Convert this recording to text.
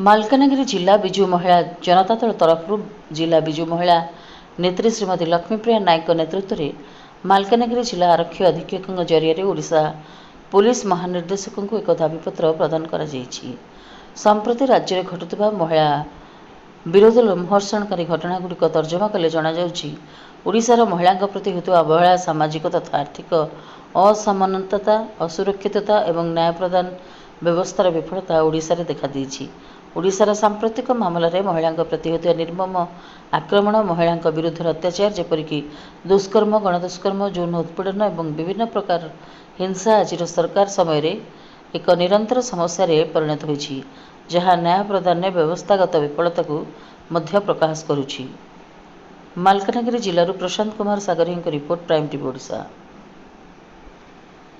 ମାଲକାନଗିରି ଜିଲ୍ଲା ବିଜୁ ମହିଳା ଜନତା ଦଳ ତରଫରୁ ଜିଲ୍ଲା ବିଜୁ ମହିଳା ନେତ୍ରୀ ଶ୍ରୀମତୀ ଲକ୍ଷ୍ମୀପ୍ରିୟା ନାୟକଙ୍କ ନେତୃତ୍ୱରେ ମାଲକାନଗିରି ଜିଲ୍ଲା ଆରକ୍ଷୀ ଅଧୀକ୍ଷକଙ୍କ ଜରିଆରେ ଓଡ଼ିଶା ପୁଲିସ ମହାନିର୍ଦ୍ଦେଶକଙ୍କୁ ଏକ ଦାବିପତ୍ର ପ୍ରଦାନ କରାଯାଇଛି। ସମ୍ପ୍ରତି ରାଜ୍ୟରେ ଘଟୁଥିବା ମହିଳା ବିରୋଧ ଲୋମହର୍ଷଣକାରୀ ଘଟଣାଗୁଡ଼ିକ ତର୍ଜମା କଲେ ଜଣାଯାଉଛି, ଓଡ଼ିଶାର ମହିଳାଙ୍କ ପ୍ରତି ହେଉଥିବା ଅବହେଳା, ସାମାଜିକ ତଥା ଆର୍ଥିକ ଅସମାନତା, ଅସୁରକ୍ଷିତତା ଏବଂ ନ୍ୟାୟ ପ୍ରଦାନ ବ୍ୟବସ୍ଥାର ବିଫଳତା ଓଡ଼ିଶାରେ ଦେଖାଦେଇଛି। ଓଡ଼ିଶାର ସାମ୍ପ୍ରତିକ ମାମଲାରେ ମହିଳାଙ୍କ ପ୍ରତି ହେଉଥିବା ନିର୍ମମ ଆକ୍ରମଣ, ମହିଳାଙ୍କ ବିରୁଦ୍ଧରେ ଅତ୍ୟାଚାର ଯେପରିକି ଦୁଷ୍କର୍ମ, ଗଣଦୁଷ୍କର୍ମ, ଯୌନ ଉତ୍ପୀଡ଼ନ ଏବଂ ବିଭିନ୍ନ ପ୍ରକାର ହିଂସା ଆଜିର ସରକାର ସମୟରେ ଏକ ନିରନ୍ତର ସମସ୍ୟାରେ ପରିଣତ ହୋଇଛି, ଯାହା ନ୍ୟାୟ ପ୍ରଦାନରେ ବ୍ୟବସ୍ଥାଗତ ବିଫଳତାକୁ ମଧ୍ୟ ପ୍ରକାଶ କରୁଛି। ମାଲକାନଗିରି ଜିଲ୍ଲାରୁ ପ୍ରଶାନ୍ତ କୁମାର ସାଗରୀଙ୍କ ରିପୋର୍ଟ, ପ୍ରାଇମ୍ ଟିଭି ଓଡ଼ିଶା।